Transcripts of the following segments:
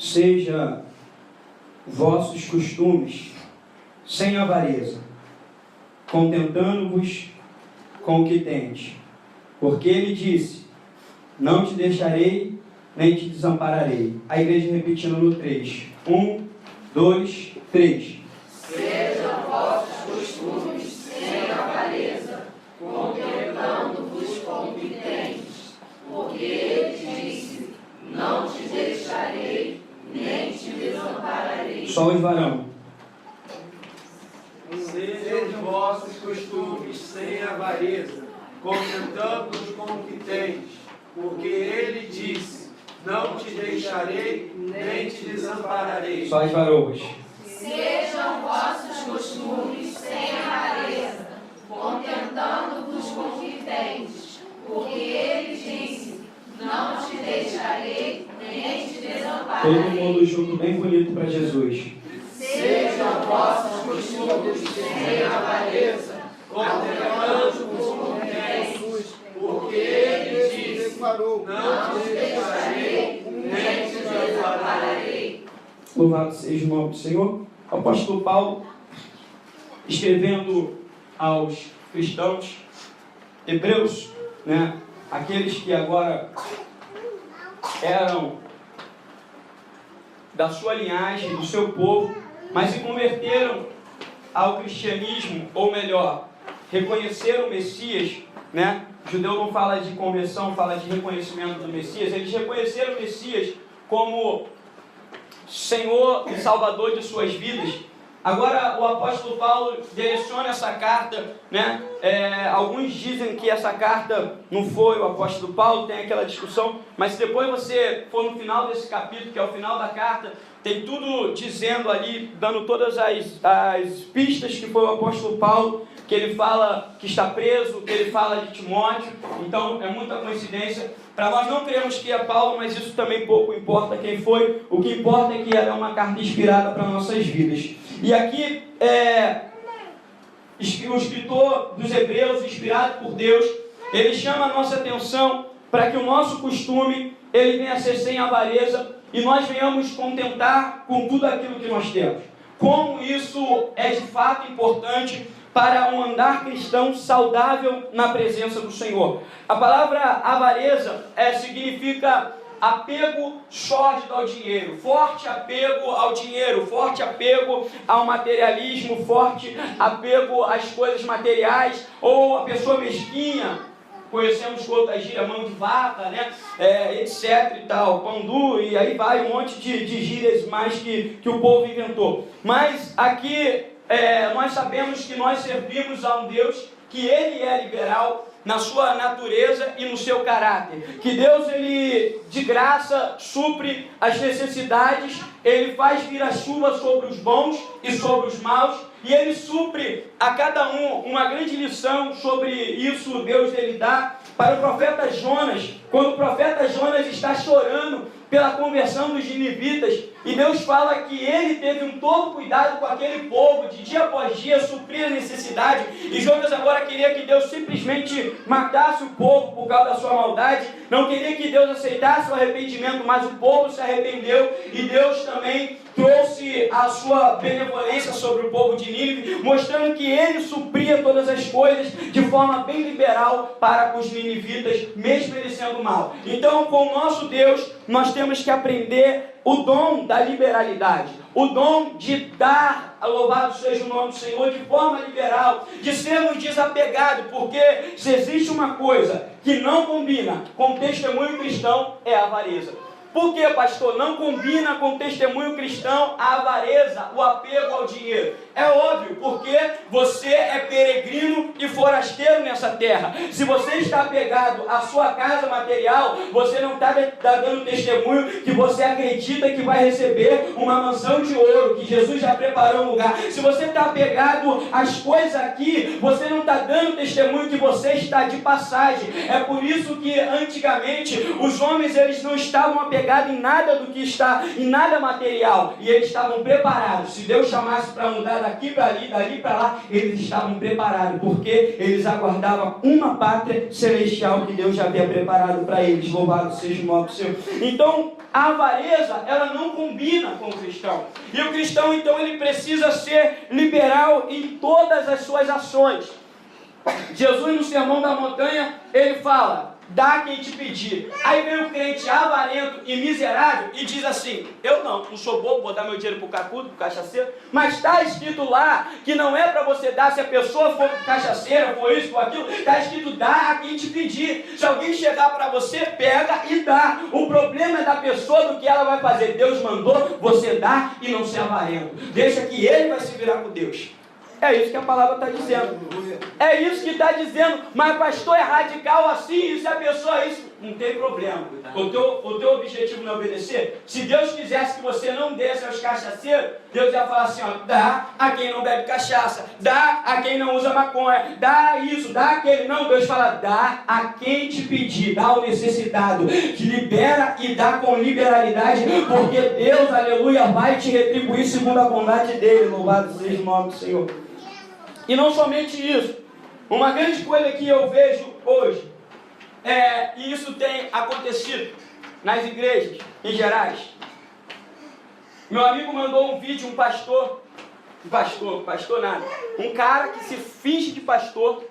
seja vossos costumes sem avareza, contentando-vos com o que tendes. Porque ele disse: não te deixarei, nem te desampararei. A igreja repetindo no 3. 1, 2, 3. Sejam vossos costumes sem avareza, contentando-vos com o que tendes. Porque ele disse: não te deixarei, nem te desampararei. Só os varão. Sejam vossos costumes sem avareza, contentando-vos com o que tens, porque ele disse: não te deixarei, nem te desampararei. Só as varoas. Sejam vossos costumes sem avareza, contentando-vos com o que tendes, porque ele disse: não te deixarei, nem te desampararei. Todo mundo junto, bem bonito para Jesus. Sejam vossos costumes sem avareza, contentando-vos com o que tendes, porque ele disse: não te deixarei, nem te desampararei. Louvado seja o nome do Senhor. O apóstolo Paulo, escrevendo aos cristãos hebreus, aqueles que agora eram da sua linhagem, do seu povo, mas se converteram ao cristianismo, ou melhor, reconheceram o Messias, O judeu não fala de conversão, fala de reconhecimento do Messias. Eles reconheceram o Messias como Senhor e Salvador de suas vidas. Agora o apóstolo Paulo direciona essa carta, alguns dizem que essa carta não foi o apóstolo Paulo, tem aquela discussão, mas se depois você for no final desse capítulo, que é o final da carta, tem tudo dizendo ali, dando todas as pistas que foi o apóstolo Paulo, que ele fala que está preso, que ele fala de Timóteo. Então é muita coincidência. Para nós não cremos que é Paulo, mas isso também pouco importa quem foi. O que importa é que ela é uma carta inspirada para nossas vidas. E aqui o escritor dos Hebreus, inspirado por Deus, ele chama a nossa atenção para que o nosso costume ele venha a ser sem avareza e nós venhamos contentar com tudo aquilo que nós temos. Como isso é de fato importante para um andar cristão saudável na presença do Senhor. A palavra avareza significa apego sórdido ao dinheiro, forte apego ao dinheiro, forte apego ao materialismo, forte apego às coisas materiais, ou a pessoa mesquinha, conhecemos com outra gíria, mão de vaca, etc e tal, pandu, e aí vai um monte de gírias mais que o povo inventou. Mas aqui nós sabemos que nós servimos a um Deus que ele é liberal na sua natureza e no seu caráter. Que Deus, ele de graça supre as necessidades, ele faz vir a chuva sobre os bons e sobre os maus, e ele supre a cada um uma grande lição sobre isso. Deus ele dá para o profeta Jonas, quando o profeta Jonas está chorando pela conversão dos ninivitas, e Deus fala que ele teve um todo cuidado com aquele povo, de dia após dia, suprir a necessidade, e Jonas agora queria que Deus simplesmente matasse o povo por causa da sua maldade, não queria que Deus aceitasse o arrependimento, mas o povo se arrependeu, e Deus também trouxe a sua benevolência sobre o povo de Nínive, mostrando que ele supria todas as coisas de forma bem liberal para com os ninivitas, mesmo ele sendo mau. Então, com o nosso Deus, nós temos que aprender o dom da liberalidade, o dom de dar, louvado seja o nome do Senhor, de forma liberal, de sermos desapegados, porque se existe uma coisa que não combina com o testemunho cristão, é a avareza. Por que, pastor? Não combina com o testemunho cristão a avareza, o apego ao dinheiro. É óbvio, porque você é peregrino e forasteiro nessa terra. Se você está apegado à sua casa material, você não está dando testemunho que você acredita que vai receber uma mansão de ouro, que Jesus já preparou um lugar. Se você está apegado às coisas aqui, você não está dando testemunho que você está de passagem. É por isso que antigamente os homens eles não estavam apegados apegado em nada do que está, em nada material. E eles estavam preparados. Se Deus chamasse para mudar daqui para ali, dali para lá, eles estavam preparados, porque eles aguardavam uma pátria celestial que Deus já havia preparado para eles. Louvado seja o nome do Senhor. Então, a avareza, ela não combina com o cristão. E o cristão, então, ele precisa ser liberal em todas as suas ações. Jesus, no Sermão da Montanha, ele fala: dá quem te pedir. Aí vem o crente avarento e miserável e diz assim: eu não sou bobo, vou dar meu dinheiro pro cacudo, pro cachaceiro. Mas está escrito lá que não é para você dar se a pessoa for cachaceira, for isso, for aquilo. Está escrito: dá a quem te pedir. Se alguém chegar para você, pega e dá. O problema é da pessoa, do que ela vai fazer. Deus mandou você dar e não ser avarento. Deixa que ele vai se virar com Deus. É isso que a palavra está dizendo. É isso que está dizendo. Mas pastor, é radical assim, e se a pessoa é isso? Não tem problema. O teu objetivo não é obedecer. Se Deus quisesse que você não desse aos cachaceiros, Deus ia falar assim: ó, dá a quem não bebe cachaça, dá a quem não usa maconha, dá isso, dá aquele. Não, Deus fala: dá a quem te pedir, dá ao necessitado, que libera e dá com liberalidade, porque Deus, aleluia, vai te retribuir segundo a bondade dele. Louvado seja o nome do Senhor. E não somente isso, uma grande coisa que eu vejo hoje, e isso tem acontecido nas igrejas em gerais. Meu amigo mandou um vídeo, um pastor nada, um cara que se finge de pastor.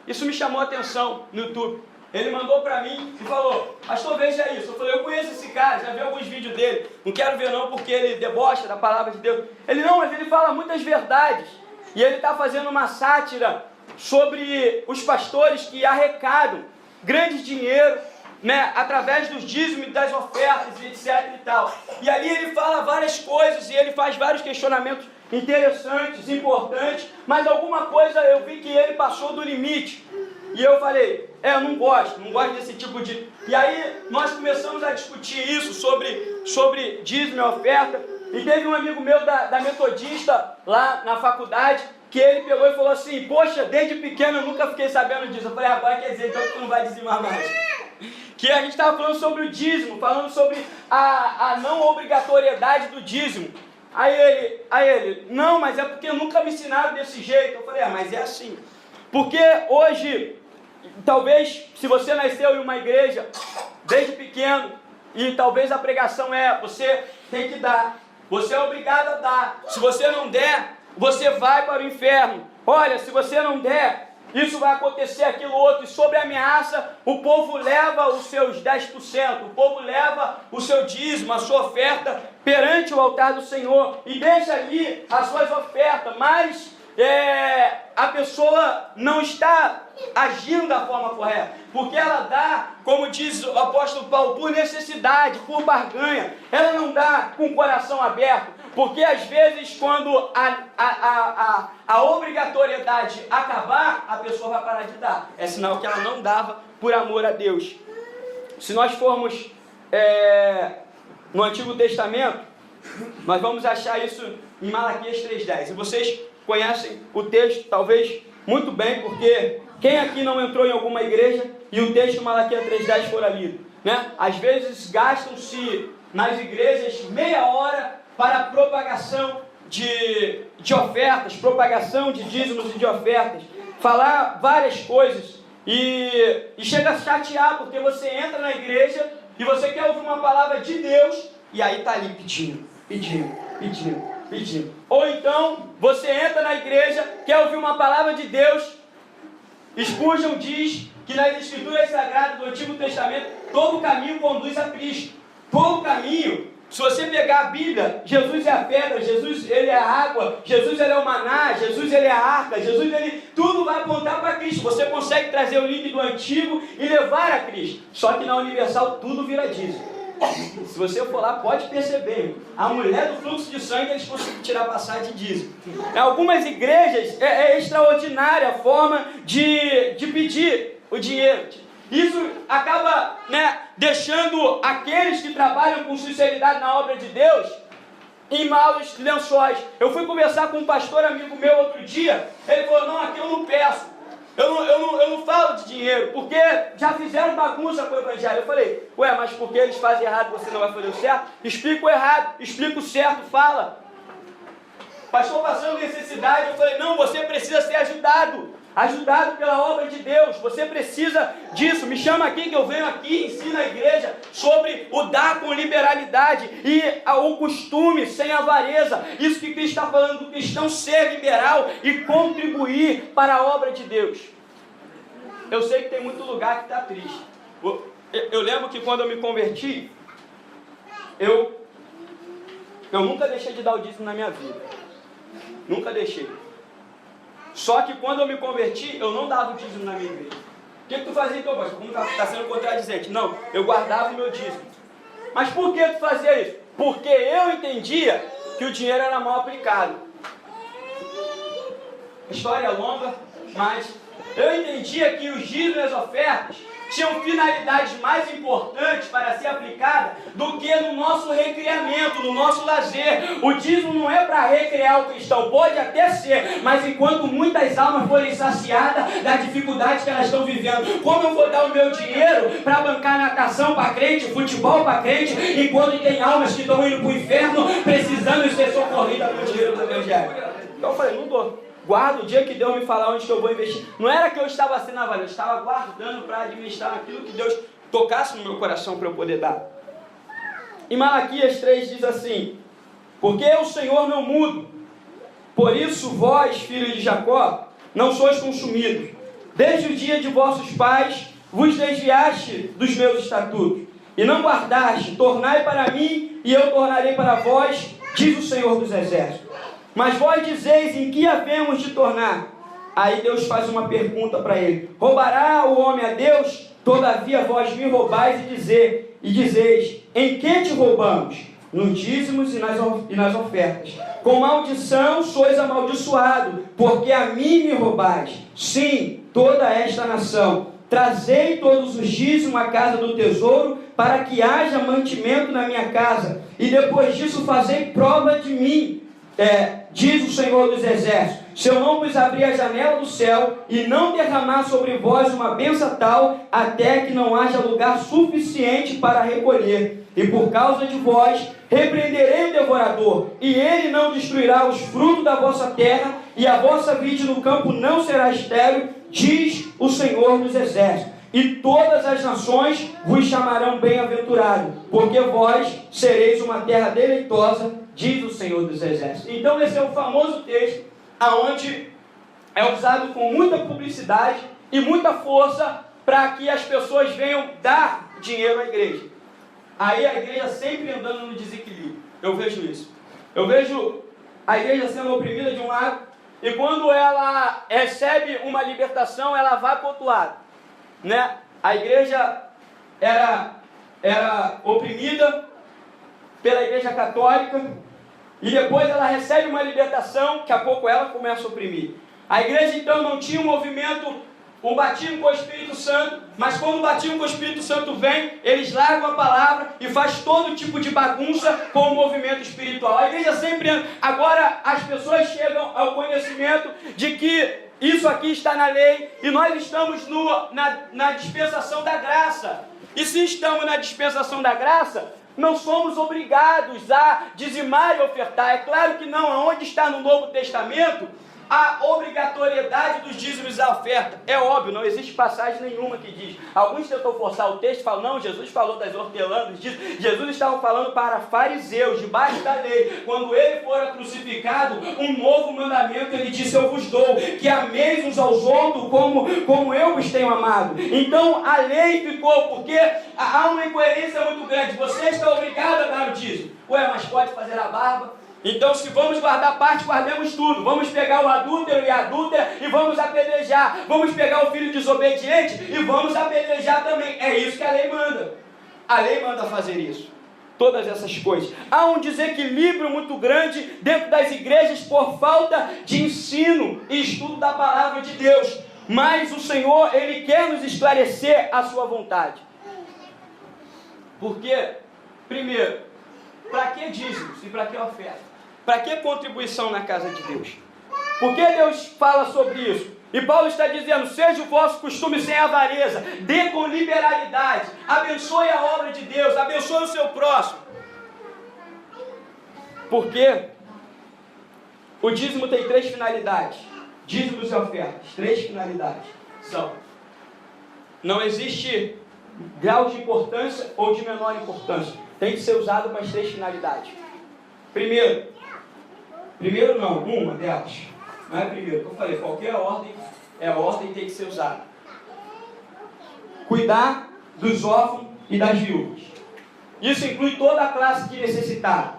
Isso me chamou a atenção no YouTube. Ele mandou para mim e falou: pastor, veja isso. Eu falei: eu conheço esse cara, já vi alguns vídeos dele, não quero ver não porque ele debocha da palavra de Deus. Ele: não, mas ele fala muitas verdades. E ele está fazendo uma sátira sobre os pastores que arrecadam grande dinheiro, né, através dos dízimos, das ofertas, etc. e tal. E ali ele fala várias coisas e ele faz vários questionamentos interessantes, importantes, mas alguma coisa eu vi que ele passou do limite. E eu falei: eu não gosto desse tipo de... E aí nós começamos a discutir isso sobre dízimo e oferta. E teve um amigo meu da Metodista, lá na faculdade, que ele pegou e falou assim: poxa, desde pequeno eu nunca fiquei sabendo disso. Eu falei: agora quer dizer então que tu não vai dizimar mais. Que a gente estava falando sobre o dízimo, falando sobre a não obrigatoriedade do dízimo. Aí ele: não, mas é porque nunca me ensinaram desse jeito. Eu falei: mas é assim. Porque hoje, talvez, se você nasceu em uma igreja desde pequeno, e talvez a pregação você tem que dar, você é obrigado a dar. Se você não der, você vai para o inferno. Olha, se você não der, isso vai acontecer, aquilo outro. E sobre a ameaça, o povo leva os seus 10%, o povo leva o seu dízimo, a sua oferta perante o altar do Senhor e deixa ali as suas ofertas, mas a pessoa não está agindo da forma correta, porque ela dá, como diz o apóstolo Paulo, por necessidade, por barganha. Ela não dá com o coração aberto, porque às vezes quando a obrigatoriedade acabar, a pessoa vai parar de dar. É sinal que ela não dava por amor a Deus. Se nós formos no Antigo Testamento, nós vamos achar isso em Malaquias 3:10. E vocês conhecem o texto, talvez, muito bem, porque quem aqui não entrou em alguma igreja e o texto Malaquias 3:10 for lido, né? Às vezes gastam-se nas igrejas meia hora para propagação de ofertas, propagação de dízimos e de ofertas, falar várias coisas e chega a chatear, porque você entra na igreja e você quer ouvir uma palavra de Deus e aí está ali pedindo. Ou então, você entra na igreja, quer ouvir uma palavra de Deus. Spurgeon diz que nas escrituras sagradas do Antigo Testamento, todo caminho conduz a Cristo. Todo caminho, se você pegar a Bíblia, Jesus é a pedra, Jesus ele é a água, Jesus ele é o maná, Jesus ele é a arca, Jesus ele... tudo vai apontar para Cristo. Você consegue trazer o link do Antigo e levar a Cristo. Só que na Universal tudo vira dízimo. Se você for lá, pode perceber, a mulher do fluxo de sangue, eles conseguem tirar passagem de dízimo. Em algumas igrejas, é extraordinária a forma de pedir o dinheiro. Isso acaba, deixando aqueles que trabalham com sinceridade na obra de Deus em maus lençóis. Eu fui conversar com um pastor amigo meu outro dia, ele falou: não, aqui eu não peço. Eu não falo de dinheiro, porque já fizeram bagunça com o evangelho. Eu falei, ué, mas porque eles fazem errado, você não vai fazer o certo? Explica o errado, explica o certo, fala. Pastor passando necessidade, eu falei, não, você precisa ser ajudado pela obra de Deus, você precisa disso, me chama aqui que eu venho aqui, ensino a igreja sobre o dar com liberalidade e o costume sem avareza, isso que Cristo está falando do cristão ser liberal e contribuir para a obra de Deus. Eu sei que tem muito lugar que está triste. Eu lembro que quando eu me converti, eu nunca deixei de dar o dízimo na minha vida, nunca deixei. Só que quando eu me converti, eu não dava o dízimo na minha igreja. O que tu fazia então, pastor? Como está sendo contradizente? Não, eu guardava o meu dízimo. Mas por que tu fazia isso? Porque eu entendia que o dinheiro era mal aplicado. A história é longa, mas eu entendia que os dízimos e as ofertas tinham finalidades mais importantes para ser aplicada do que no nosso recriamento, no nosso lazer. O dízimo não é para recriar o cristão, pode até ser, mas enquanto muitas almas forem saciadas da dificuldade que elas estão vivendo, como eu vou dar o meu dinheiro para bancar natação para crente, futebol para crente, enquanto tem almas que estão indo para o inferno precisando ser socorridas pelo dinheiro do evangelho? Então eu falei, não dou. Guardo o dia que Deus me falar onde que eu vou investir. Não era que eu estava sendo avarento, eu estava guardando para administrar aquilo que Deus tocasse no meu coração para eu poder dar. Em Malaquias 3 diz assim: porque o Senhor não muda, por isso vós, filhos de Jacó, não sois consumidos. Desde o dia de vossos pais vos desviaste dos meus estatutos, e não guardaste. Tornai para mim, e eu tornarei para vós, diz o Senhor dos Exércitos. Mas vós dizeis, em que havemos de tornar? Aí Deus faz uma pergunta para ele: roubará o homem a Deus? Todavia vós me roubais e dizeis, em que te roubamos? Nos dízimos e nas ofertas. Com maldição sois amaldiçoado, porque a mim me roubais. Sim, toda esta nação. Trazei todos os dízimos à casa do tesouro, para que haja mantimento na minha casa. E depois disso fazei prova de mim. Diz o Senhor dos Exércitos: se eu não vos abrir a janela do céu e não derramar sobre vós uma bênção tal, até que não haja lugar suficiente para recolher. E por causa de vós repreenderei o devorador, e ele não destruirá os frutos da vossa terra, e a vossa vide no campo não será estéril, diz o Senhor dos Exércitos. E todas as nações vos chamarão bem-aventurado, porque vós sereis uma terra deleitosa, diz o Senhor dos Exércitos. Então esse é o famoso texto, aonde é usado com muita publicidade e muita força para que as pessoas venham dar dinheiro à igreja. Aí a igreja sempre andando no desequilíbrio. Eu vejo isso. Eu vejo a igreja sendo oprimida de um lado, e quando ela recebe uma libertação, ela vai para o outro lado. Né? A igreja era oprimida pela igreja católica, e depois ela recebe uma libertação, daqui a pouco ela começa a oprimir. A igreja então não tinha um movimento, um batismo com o Espírito Santo, mas quando o batismo com o Espírito Santo vem, eles largam a palavra e faz todo tipo de bagunça com o movimento espiritual. A igreja sempre anda. Agora as pessoas chegam ao conhecimento de que isso aqui está na lei, e nós estamos na dispensação da graça. E se estamos na dispensação da graça, não somos obrigados a dizimar e ofertar. É claro que não. Aonde está no Novo Testamento a obrigatoriedade dos dízimos e da oferta? É óbvio, não existe passagem nenhuma que diz. Alguns tentam forçar o texto e falam, não, Jesus falou das hortelanas, Jesus estava falando para fariseus, debaixo da lei. Quando ele fora crucificado, um novo mandamento ele disse, eu vos dou, que ameis uns aos outros como eu vos tenho amado. Então a lei ficou, porque há uma incoerência muito grande. Você está obrigado a dar o dízimo. Ué, mas pode fazer a barba? Então, se vamos guardar parte, guardemos tudo. Vamos pegar o adúltero e a adúltera e vamos apedrejar. Vamos pegar o filho desobediente e vamos apedrejar também. É isso que a lei manda. A lei manda fazer isso. Todas essas coisas. Há um desequilíbrio muito grande dentro das igrejas por falta de ensino e estudo da palavra de Deus. Mas o Senhor, Ele quer nos esclarecer a sua vontade. Porque, primeiro, para que dízimos e para que oferta? Para que contribuição na casa de Deus? Por que Deus fala sobre isso? E Paulo está dizendo, seja o vosso costume sem avareza, dê com liberalidade, abençoe a obra de Deus, abençoe o seu próximo. Porque o dízimo tem 3 finalidades. Dízimos e ofertas, 3 finalidades são: não existe grau de importância ou de menor importância, tem que ser usado para as 3 finalidades. Primeiro não, uma delas, não é primeiro, que eu falei, qualquer ordem é ordem e tem que ser usada. Cuidar dos órfãos e das viúvas. Isso inclui toda a classe de necessitado: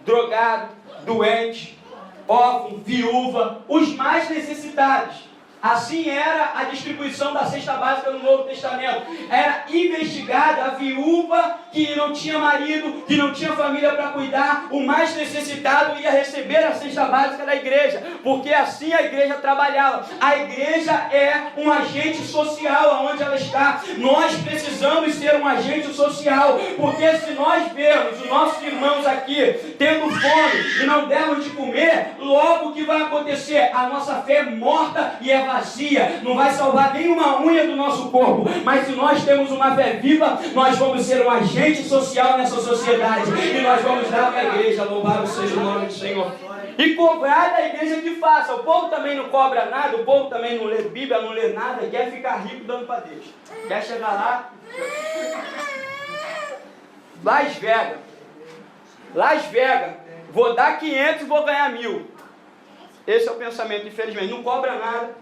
drogado, doente, órfão, viúva, os mais necessitados. Assim era a distribuição da cesta básica no Novo Testamento. Era investigada a viúva que não tinha marido, que não tinha família para cuidar. O mais necessitado ia receber a cesta básica da igreja, porque assim a igreja trabalhava. A igreja é um agente social aonde ela está. Nós precisamos ser um agente social, porque se nós vermos os nossos irmãos aqui tendo fome e não dermos de comer, logo o que vai acontecer? A nossa fé é morta e é vazia, não vai salvar nenhuma unha do nosso corpo. Mas se nós temos uma fé viva, nós vamos ser um agente social nessa sociedade, e nós vamos dar para a igreja. Louvado seja o nome do Senhor. E cobrar da igreja que faça. O povo também não cobra nada, o povo também não lê Bíblia, não lê nada, quer ficar rico dando para Deus. Quer chegar lá, Las Vegas, vou dar 500 e vou ganhar 1.000. Esse é o pensamento, infelizmente. Não cobra nada.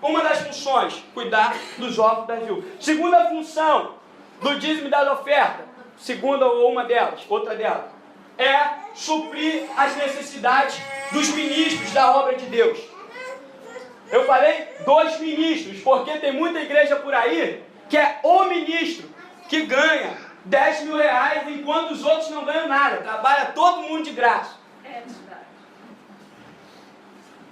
Uma das funções, cuidar dos órfãos da viúva. Segunda função do dízimo e da oferta, segunda ou uma delas, outra delas, é suprir as necessidades dos ministros da obra de Deus. Eu falei 2 ministros, porque tem muita igreja por aí que é o ministro que ganha 10 mil reais, enquanto os outros não ganham nada. Trabalha todo mundo de graça.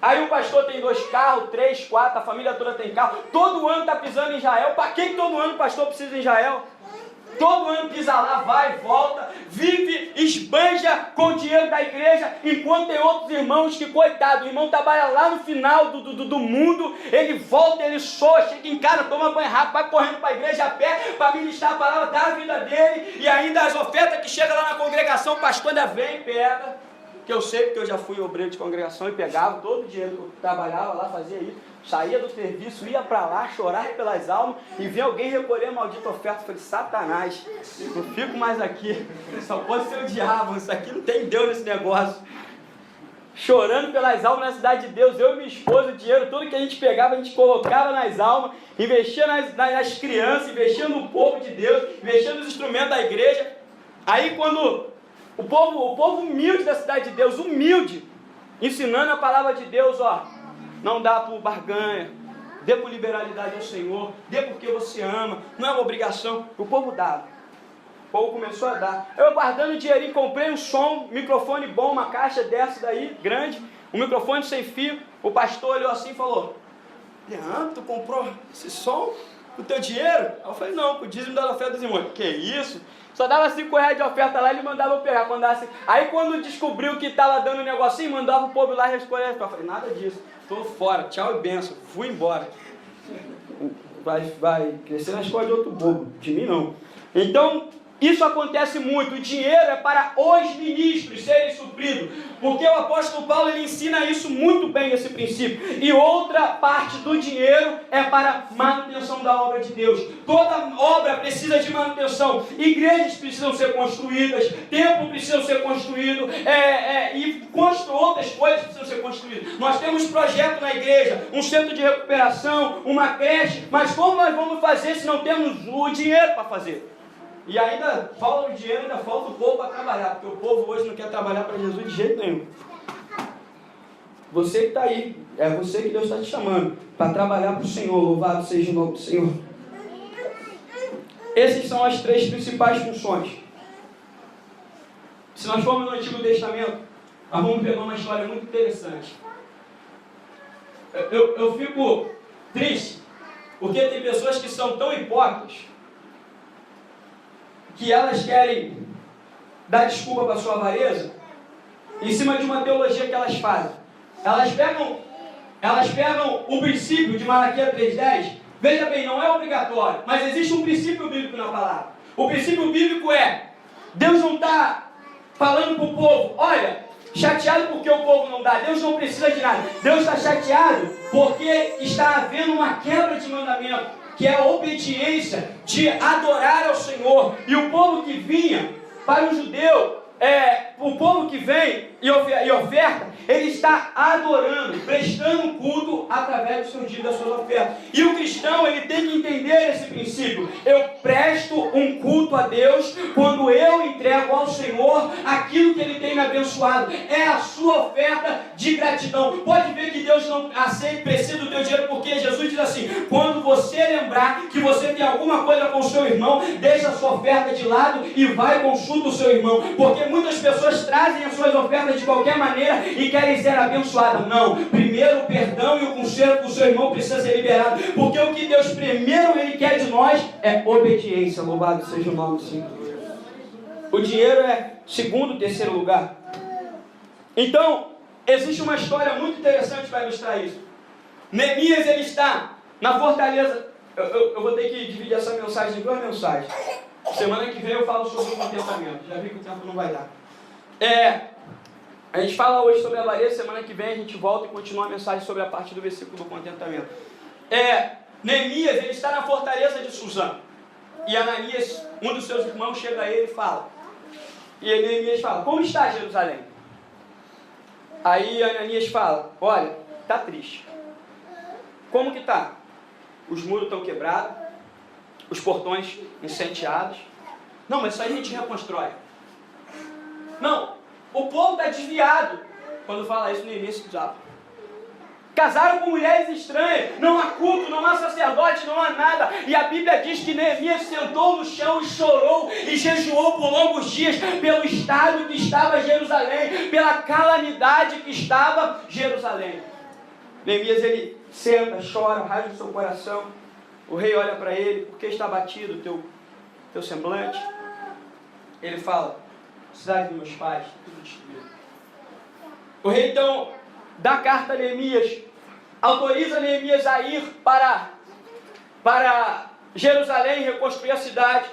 Aí o pastor tem 2 carros, 3, 4, a família toda tem carro. Todo ano está pisando em Israel. Para que todo ano o pastor precisa em Israel? Todo ano pisa lá, vai, volta, vive, esbanja com o dinheiro da igreja, enquanto tem outros irmãos que, coitado, o irmão trabalha lá no final do mundo, ele volta, ele soa, chega em casa, toma banho rápido, vai correndo para a igreja a pé, para ministrar a palavra da vida dele, e ainda as ofertas que chegam lá na congregação, o pastor ainda vem e pega. Que eu sei, porque eu já fui obreiro de congregação e pegava todo o dinheiro que eu trabalhava lá, fazia isso, saía do serviço, ia para lá, chorar pelas almas, e via alguém recolher a maldita oferta. Eu falei, Satanás, não fico mais aqui, só pode ser o diabo, isso aqui não tem Deus nesse negócio. Chorando pelas almas na cidade de Deus, eu e minha esposa, o dinheiro, tudo que a gente pegava, a gente colocava nas almas, investia nas crianças, investia no povo de Deus, investia nos instrumentos da igreja. Aí quando o povo humilde da cidade de Deus, humilde, ensinando a palavra de Deus, ó, não dá por barganha, dê por liberalidade ao Senhor, dê porque você ama, não é uma obrigação. O povo dava, o povo começou a dar. Eu guardando dinheirinho, comprei um som, microfone bom, uma caixa dessa daí, grande, um microfone sem fio. O pastor olhou assim e falou, Leandro, tu comprou esse som com o teu dinheiro? Aí eu falei, não, com o dízimo da oferta dos irmãos. Que isso? Só dava 5 reais de oferta lá, ele mandava eu pegar. Aí quando descobriu que estava dando um negocinho, mandava o povo lá escolher. Eu falei, nada disso, estou fora, tchau e benção, fui embora. Vai crescer na escola de outro bobo, de mim não. Então, isso acontece muito. O dinheiro é para os ministros serem supridos, porque o apóstolo Paulo ele ensina isso muito bem, esse princípio. E outra parte do dinheiro é para manutenção da obra de Deus. Toda obra precisa de manutenção. Igrejas precisam ser construídas, templos precisam ser construídos, e outras coisas precisam ser construídas. Nós temos projeto na igreja, um centro de recuperação, uma creche, mas como nós vamos fazer se não temos o dinheiro para fazer? E ainda falta o dinheiro, ainda falta o povo para trabalhar, porque o povo hoje não quer trabalhar para Jesus de jeito nenhum. Você que está aí, é você que Deus está te chamando para trabalhar para o Senhor. Louvado seja o nome do Senhor. Essas são as 3 principais funções. Se nós formos no Antigo Testamento, nós vamos pegar uma história muito interessante. Eu fico triste, porque tem pessoas que são tão hipócritas que elas querem dar desculpa para a sua avareza em cima de uma teologia que elas fazem. Elas pegam elas pegam o princípio de Malaquias 3:10. Veja bem, não é obrigatório, mas existe um princípio bíblico na palavra. O princípio bíblico é, Deus não está falando para o povo, olha, chateado porque o povo não dá, Deus não precisa de nada. Deus está chateado porque está havendo uma quebra de mandamento, que é a obediência de adorar ao Senhor. E o povo que vinha, para o judeu, o povo que vem e oferta, ele está adorando, prestando culto através do seu dízimo, das suas ofertas. E o cristão, ele tem que entender esse princípio. Eu presto um culto a Deus quando eu entrego ao Senhor aquilo que Ele tem me abençoado. É a sua oferta de gratidão. Pode ver que Deus não precisa do teu dinheiro, porque Jesus diz assim, quando você lembrar que você tem alguma coisa com o seu irmão, deixa a sua oferta de lado e vai e consulta o seu irmão. Porque muitas pessoas trazem as suas ofertas de qualquer maneira e querem ser abençoadas. Não, primeiro o perdão e o conserto do seu irmão precisa ser liberado, porque o que Deus primeiro Ele quer de nós é obediência. Louvado seja o nome do Senhor. O dinheiro é segundo, terceiro lugar. Então, existe uma história muito interessante para ilustrar isso. Neemias, ele está na fortaleza. Eu vou ter que dividir essa mensagem em 2 mensagens. Semana que vem eu falo sobre o contentamento. Já vi que o tempo não vai dar. A gente fala hoje sobre a avareza, semana que vem a gente volta e continua a mensagem sobre a parte do versículo do contentamento. Neemias, ele está na fortaleza de Suzã. E Ananias, um dos seus irmãos, chega a ele e fala. E Neemias fala, como está Jerusalém? Aí Ananias fala, olha, está triste. Como que está? Os muros estão quebrados, os portões incendiados. Não, mas isso aí a gente reconstrói. Não, o povo está desviado. Quando fala isso, Neemias se desaba. Casaram com mulheres estranhas, não há culto, não há sacerdote, não há nada. E a Bíblia diz que Neemias sentou no chão e chorou e jejuou por longos dias pelo estado que estava Jerusalém, pela calamidade que estava Jerusalém. Neemias, ele senta, chora, rasga o seu coração. O rei olha para ele, por que está abatido o teu semblante? Ele fala, cidade dos meus pais, tudo destruído. O rei então dá carta a Neemias, autoriza Neemias a ir para Jerusalém, reconstruir a cidade.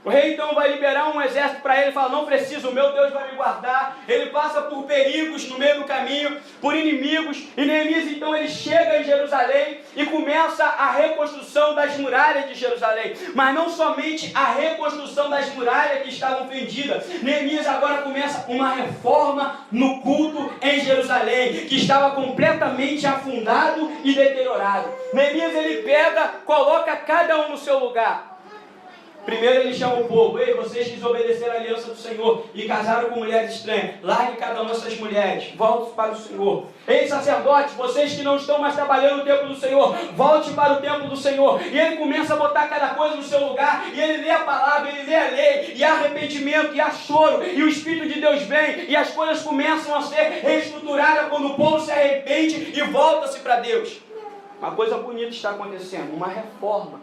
O rei então vai liberar um exército para ele e fala, não precisa, o meu Deus vai me guardar. Ele passa por perigos no meio do caminho, por inimigos, e Neemias então ele chega em Jerusalém e começa a reconstrução das muralhas de Jerusalém. Mas não somente a reconstrução das muralhas que estavam fendidas. Neemias agora começa uma reforma no culto em Jerusalém, que estava completamente afundado e deteriorado. Neemias ele pega, coloca cada um no seu lugar. Primeiro ele chama o povo, ei, vocês que desobedeceram a aliança do Senhor e casaram com mulheres estranhas, larguem cada uma dessas mulheres, voltem para o Senhor. Ei, sacerdotes, vocês que não estão mais trabalhando no templo do Senhor, volte para o templo do Senhor. E ele começa a botar cada coisa no seu lugar, e ele lê a palavra, ele lê a lei, e há arrependimento, e há choro, e o Espírito de Deus vem, e as coisas começam a ser reestruturadas quando o povo se arrepende e volta-se para Deus. Uma coisa bonita está acontecendo, uma reforma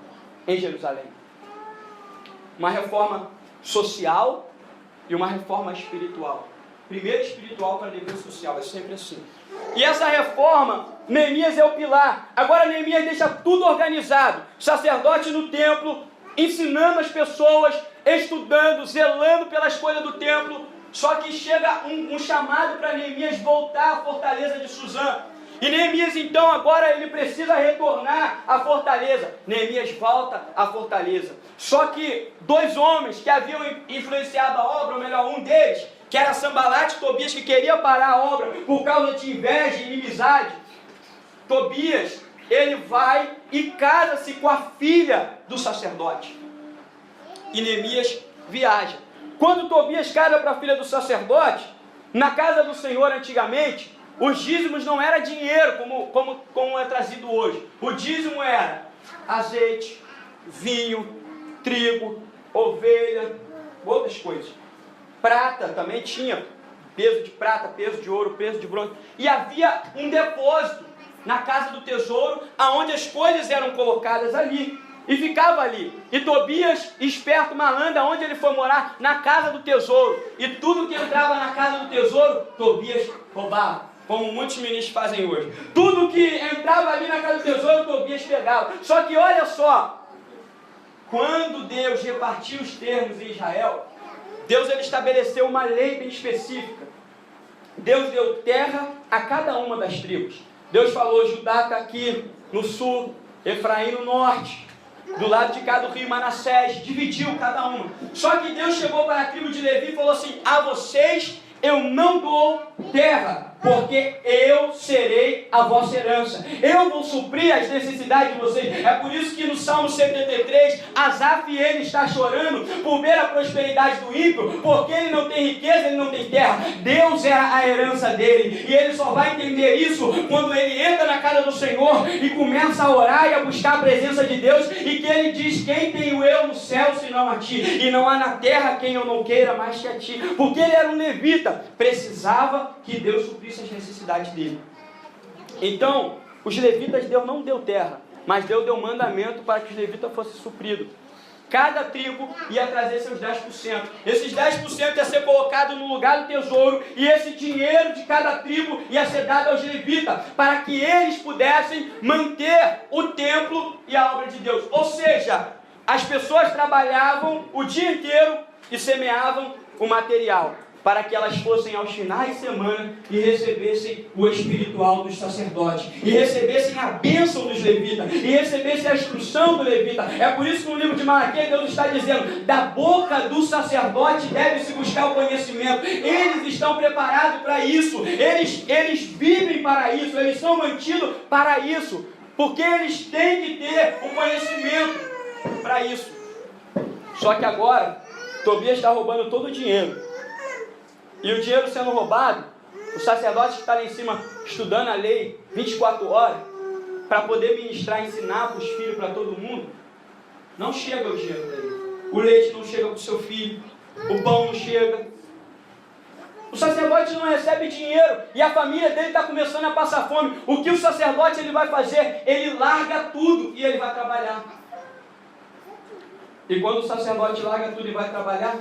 em Jerusalém. Uma reforma social e uma reforma espiritual. Primeiro espiritual para depois social, é sempre assim. E essa reforma, Neemias é o pilar. Agora Neemias deixa tudo organizado. Sacerdote no templo, ensinando as pessoas, estudando, zelando pelas coisas do templo. Só que chega um chamado para Neemias voltar à fortaleza de Suzã. E Neemias então agora ele precisa retornar à fortaleza. Neemias volta à fortaleza. Só que 2 homens que haviam influenciado a obra, ou melhor, um deles, que era Sambalate e Tobias, que queria parar a obra por causa de inveja e inimizade. Tobias, ele vai e casa-se com a filha do sacerdote. E Neemias viaja. Quando Tobias casa para a filha do sacerdote, na casa do Senhor antigamente, os dízimos não era dinheiro como é trazido hoje. O dízimo era azeite, vinho, trigo, ovelha, outras coisas. Prata também tinha, peso de prata, peso de ouro, peso de bronze. E havia um depósito na casa do tesouro, aonde as coisas eram colocadas ali. E ficava ali. E Tobias, esperto, malandro, aonde ele foi morar? Na casa do tesouro. E tudo que entrava na casa do tesouro, Tobias roubava. como muitos ministros fazem hoje. Tudo que entrava ali na casa do tesouro, Tobias pegava. Só que olha só, quando Deus repartiu os termos em Israel, Deus ele estabeleceu uma lei bem específica. Deus deu terra a cada uma das tribos. Deus falou, Judá está aqui no sul, Efraim no norte, do lado de cá do rio Manassés, dividiu cada uma. Só que Deus chegou para a tribo de Levi e falou assim, a vocês eu não dou terra, porque eu serei a vossa herança. Eu vou suprir as necessidades de vocês. É por isso que no Salmo 73, Asaf ele está chorando por ver a prosperidade do ímpio, porque ele não tem riqueza, ele não tem terra. Deus é a herança dele. E ele só vai entender isso quando ele entra na casa do Senhor e começa a orar e a buscar a presença de Deus, e que ele diz, quem tenho eu no céu senão a ti? E não há na terra quem eu não queira mais que a ti. Porque ele era um levita, precisava que Deus suprisse as necessidades dele. Então, os levitas, Deus não deu terra, mas Deus deu mandamento para que os levitas fossem supridos. Cada tribo ia trazer seus 10%. Esses 10% ia ser colocado no lugar do tesouro, e esse dinheiro de cada tribo ia ser dado aos levitas, para que eles pudessem manter o templo e a obra de Deus. Ou seja, as pessoas trabalhavam o dia inteiro e semeavam o material, para que elas fossem aos finais de semana e recebessem o espiritual dos sacerdotes, e recebessem a bênção dos levitas, e recebessem a instrução do levita. É por isso que no livro de Malaquias Deus está dizendo, da boca do sacerdote deve-se buscar o conhecimento. Eles estão preparados para isso, eles vivem para isso, eles são mantidos para isso, porque eles têm que ter o conhecimento para isso. Só que agora, Tobias está roubando todo o dinheiro. E o dinheiro sendo roubado, o sacerdote que está lá em cima estudando a lei 24 horas, para poder ministrar, ensinar para os filhos, para todo mundo, não chega o dinheiro para ele. O leite não chega para o seu filho, o pão não chega. O sacerdote não recebe dinheiro e a família dele está começando a passar fome. O que o sacerdote ele vai fazer? Ele larga tudo e ele vai trabalhar. E quando o sacerdote larga tudo e vai trabalhar,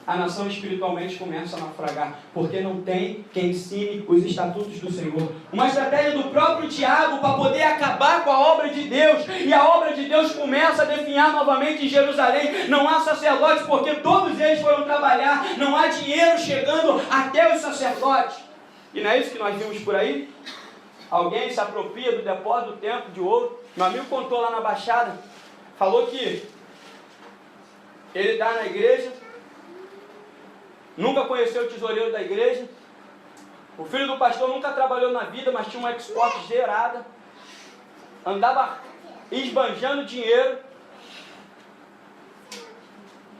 a nação espiritualmente começa a naufragar, porque não tem quem ensine os estatutos do Senhor. Uma estratégia do próprio diabo para poder acabar com a obra de Deus, e a obra de Deus começa a definhar novamente em Jerusalém. Não há sacerdotes, porque todos eles foram trabalhar, não há dinheiro chegando até os sacerdotes. E não é isso que nós vimos por aí? Alguém se apropria do depósito do templo de ouro. Meu amigo contou lá na Baixada, falou que ele está na igreja, nunca conheceu o tesoureiro da igreja. O filho do pastor nunca trabalhou na vida, mas tinha uma export gerada. Andava esbanjando dinheiro.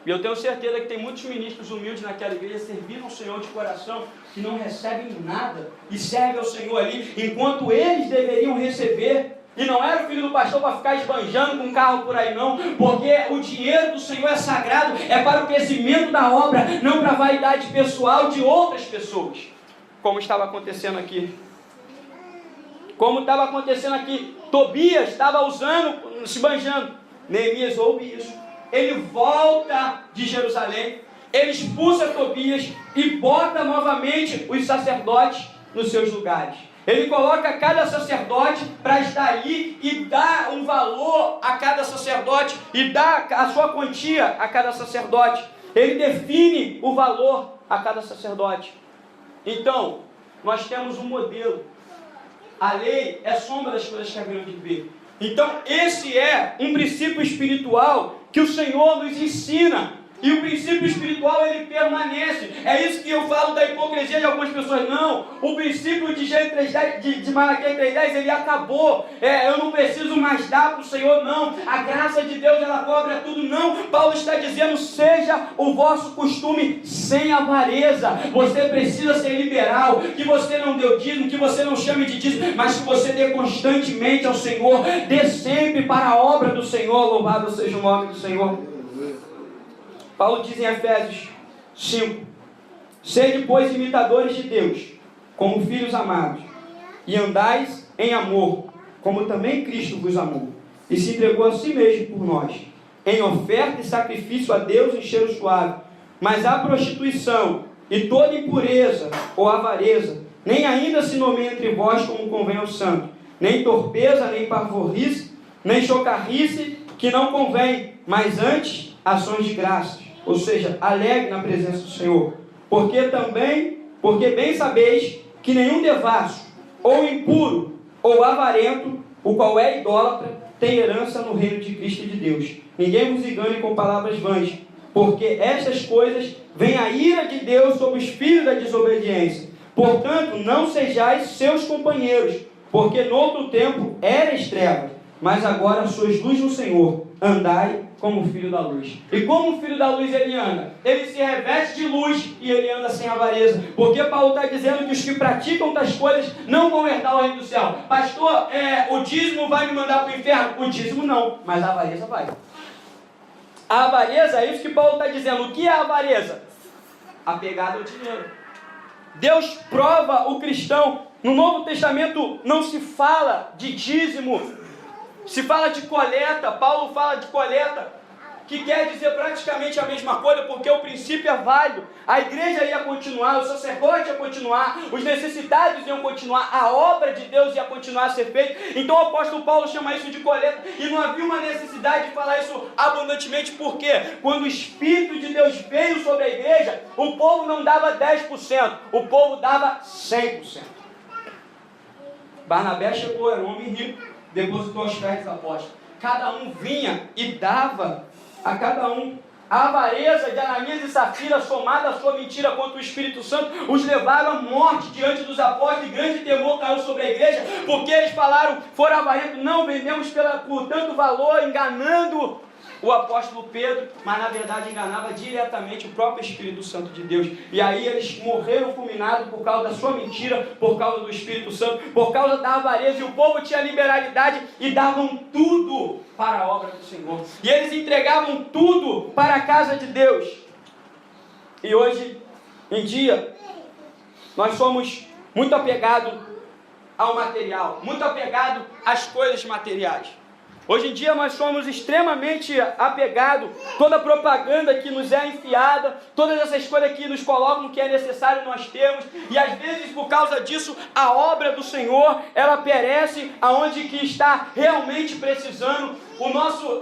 E eu tenho certeza que tem muitos ministros humildes naquela igreja, servindo ao Senhor de coração, que não recebem nada e servem ao Senhor ali, enquanto eles deveriam receber. E não era o filho do pastor para ficar esbanjando com um carro por aí não, porque o dinheiro do Senhor é sagrado, é para o crescimento da obra, não para a vaidade pessoal de outras pessoas, como estava acontecendo aqui. Como estava acontecendo aqui, Tobias estava usando, esbanjando. Neemias ouve isso, ele volta de Jerusalém, ele expulsa Tobias e bota novamente os sacerdotes nos seus lugares. Ele coloca cada sacerdote para estar ali e dá um valor a cada sacerdote e dá a sua quantia a cada sacerdote. Ele define o valor a cada sacerdote. Então, nós temos um modelo. A lei é sombra das coisas que haverão de ver. Então, esse é um princípio espiritual que o Senhor nos ensina. E o princípio espiritual, ele permanece. É isso que eu falo da hipocrisia de algumas pessoas. Não, o princípio de Malaquias 3:10, ele acabou. Eu não preciso mais dar para o Senhor, não. A graça de Deus, ela cobre tudo, não. Paulo está dizendo, seja o vosso costume sem avareza. Você precisa ser liberal. Que você não dê o dízimo, que você não chame de dízimo, mas que você dê constantemente ao Senhor. Dê sempre para a obra do Senhor. Louvado seja o nome do Senhor. Paulo diz em Efésios 5, sede, pois, imitadores de Deus, como filhos amados, e andais em amor, como também Cristo vos amou, e se entregou a si mesmo por nós, em oferta e sacrifício a Deus em cheiro suave. Mas a prostituição e toda impureza ou avareza nem ainda se nomeie entre vós como convém ao santo, nem torpeza, nem pavorrice, nem chocarrice, que não convém, mas antes ações de graças, ou seja, alegre na presença do Senhor, porque bem sabeis que nenhum devasso, ou impuro, ou avarento, o qual é idólatra, tem herança no reino de Cristo e de Deus. Ninguém vos engane com palavras vãs, porque estas coisas vem a ira de Deus sobre os filhos da desobediência. Portanto, não sejais seus companheiros, porque no outro tempo erais trevas, mas agora sois luz no Senhor. Andai como filho da luz. E como filho da luz ele anda? Ele se reveste de luz e ele anda sem avareza. Porque Paulo está dizendo que os que praticam tais coisas não vão herdar o reino do céu. Pastor, o dízimo vai me mandar para o inferno? O dízimo não, mas a avareza vai. A avareza é isso que Paulo está dizendo. O que é a avareza? Apegado ao dinheiro. Deus prova o cristão. No Novo Testamento não se fala de dízimo, se fala de coleta. Paulo fala de coleta, que quer dizer praticamente a mesma coisa, porque o princípio é válido. A igreja ia continuar, o sacerdote ia continuar, os necessitados iam continuar, a obra de Deus ia continuar a ser feita. Então o apóstolo Paulo chama isso de coleta, e não havia uma necessidade de falar isso abundantemente, porque quando o Espírito de Deus veio sobre a igreja, o povo não dava 10%, o povo dava 100%. Barnabé chegou, era um homem rico, depositou aos pés dos apóstolos. Cada um vinha e dava a cada um. A avareza de Ananias e Safira, somada à sua mentira contra o Espírito Santo, os levaram à morte diante dos apóstolos, e grande temor caiu sobre a igreja, porque eles falaram, foram avarentos, não vendemos por tanto valor, enganando o apóstolo Pedro, mas na verdade enganava diretamente o próprio Espírito Santo de Deus. E aí eles morreram fulminados por causa da sua mentira, por causa do Espírito Santo, por causa da avareza. E o povo tinha liberalidade e davam tudo para a obra do Senhor. E eles entregavam tudo para a casa de Deus. E hoje em dia nós somos muito apegados ao material, muito apegados às coisas materiais. Hoje em dia nós somos extremamente apegados, toda a propaganda que nos é enfiada, todas essas coisas que nos colocam que é necessário nós temos, e às vezes por causa disso a obra do Senhor, ela perece aonde que está realmente precisando.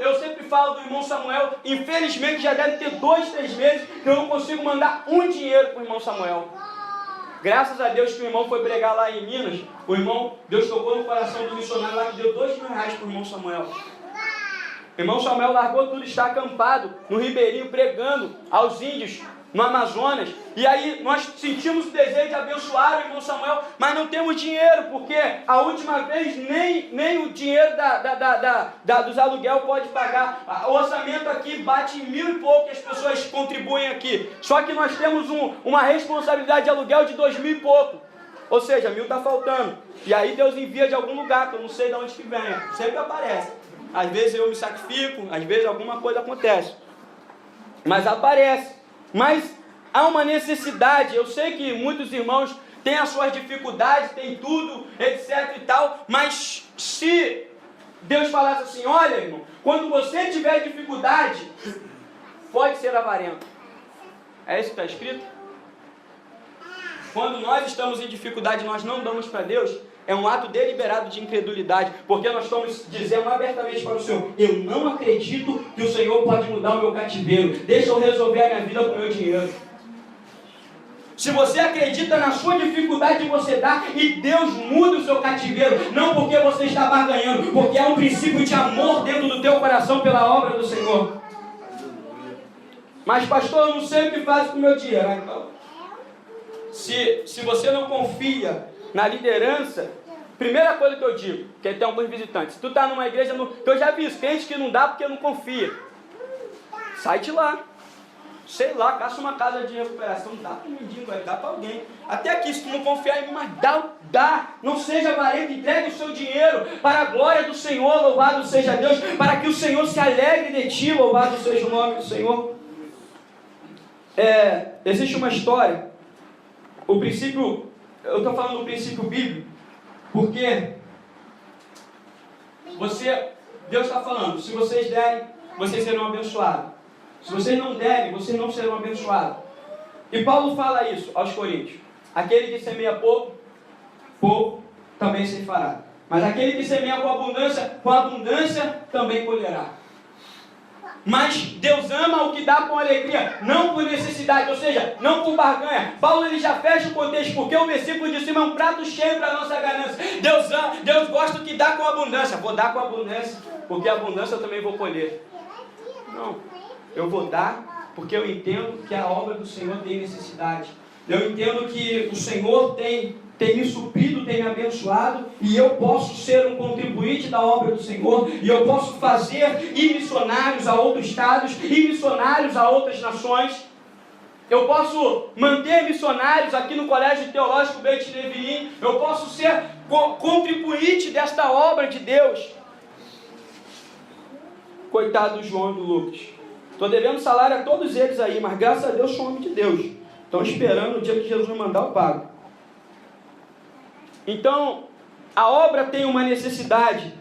Eu sempre falo do irmão Samuel, infelizmente já deve ter 2, 3 meses que eu não consigo mandar um dinheiro para o irmão Samuel. Graças a Deus que o irmão foi pregar lá em Minas, Deus tocou no coração do missionário lá que deu R$2.000 para o irmão Samuel. O irmão Samuel largou tudo, está acampado no Ribeirinho, pregando aos índios no Amazonas. E aí nós sentimos o desejo de abençoar o irmão Samuel, mas não temos dinheiro, porque a última vez nem o dinheiro dos aluguel pode pagar. O orçamento aqui bate em 1.000 e pouco que as pessoas contribuem aqui. Só que nós temos uma responsabilidade de aluguel de 2.000 e pouco. Ou seja, 1.000 está faltando. E aí Deus envia de algum lugar, que eu não sei de onde que vem. Sempre aparece. Às vezes eu me sacrifico, às vezes alguma coisa acontece. Mas aparece. Mas há uma necessidade. Eu sei que muitos irmãos têm as suas dificuldades, têm tudo, etc e tal. Mas se Deus falasse assim, olha irmão, quando você tiver dificuldade, pode ser avarento. É isso que está escrito? Quando nós estamos em dificuldade, nós não damos para Deus, é um ato deliberado de incredulidade, porque nós estamos dizendo abertamente para o Senhor, eu não acredito que o Senhor pode mudar o meu cativeiro, deixa eu resolver a minha vida com o meu dinheiro. Se você acredita na sua dificuldade, você dá, e Deus muda o seu cativeiro, não porque você está barganhando, porque há um princípio de amor dentro do teu coração pela obra do Senhor. Mas pastor, eu não sei o que faz com o meu dinheiro. Então, se você não confia na liderança, primeira coisa que eu digo, que tem alguns visitantes, se tu está numa igreja, que eu já vi isso, crente que não dá porque não confia, sai de lá, sei lá, caça uma casa de recuperação, dá para um mendigo, dá para alguém, até aqui, se tu não confiar em mim, mas dá, não seja avarento, entregue o seu dinheiro para a glória do Senhor, louvado seja Deus, para que o Senhor se alegre de ti, louvado seja o nome do Senhor. Existe uma história, o princípio, eu estou falando do princípio bíblico, porque Deus está falando, se vocês derem, vocês serão abençoados. Se vocês não derem, vocês não serão abençoados. E Paulo fala isso aos Coríntios. Aquele que semeia pouco, pouco também se fará. Mas aquele que semeia com abundância também colherá. Mas Deus ama o que dá com alegria, não por necessidade, ou seja, não por barganha. Paulo ele já fecha o contexto, porque o versículo de cima é um prato cheio para a nossa ganância. Deus gosta do que dá com abundância. Vou dar com abundância, porque a abundância eu também vou colher. Não, eu vou dar porque eu entendo que a obra do Senhor tem necessidade. Eu entendo que o Senhor tem me suprido, tem me abençoado, e eu posso ser um contribuinte da obra do Senhor, e eu posso ir missionários a outros estados, ir missionários a outras nações. Eu posso manter missionários aqui no Colégio Teológico Beit Leviim. Eu posso ser contribuinte desta obra de Deus. Coitado do João e do Lucas. Estou devendo salário a todos eles aí, mas graças a Deus sou homem de Deus. Estão esperando o dia que Jesus me mandar, eu pago. Então, a obra tem uma necessidade.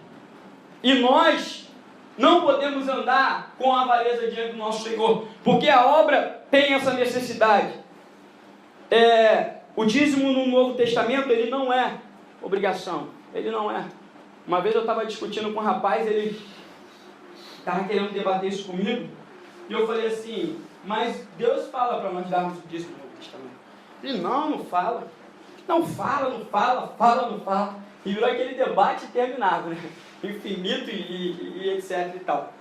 E nós não podemos andar com avareza diante do nosso Senhor, porque a obra tem essa necessidade. O dízimo no Novo Testamento, ele não é obrigação. Ele não é. Uma vez eu estava discutindo com um rapaz, ele estava querendo debater isso comigo, e eu falei assim, mas Deus fala para nós darmos o dízimo no Novo Testamento. Ele, não fala. Não fala. E virou aquele debate interminável, né? Infinito e etc e tal.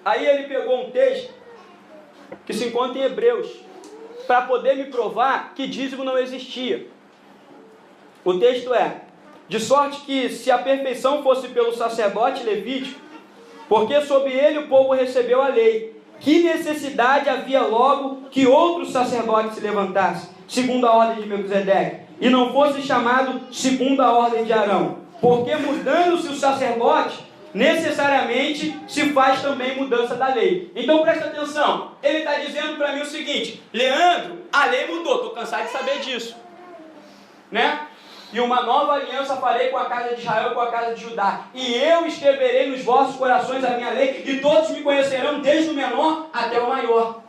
Aí ele pegou um texto que se encontra em Hebreus, para poder me provar que dízimo não existia. O texto é: de sorte que se a perfeição fosse pelo sacerdote levítico, porque sobre ele o povo recebeu a lei, que necessidade havia logo que outro sacerdote se levantasse, segundo a ordem de Melquisedeque, e não fosse chamado segundo a ordem de Arão? Porque mudando-se o sacerdote, necessariamente se faz também mudança da lei. Então presta atenção, ele está dizendo para mim o seguinte: Leandro, a lei mudou, estou cansado de saber disso, né? E uma nova aliança farei com a casa de Israel e com a casa de Judá, e eu escreverei nos vossos corações a minha lei, e todos me conhecerão, desde o menor até o maior.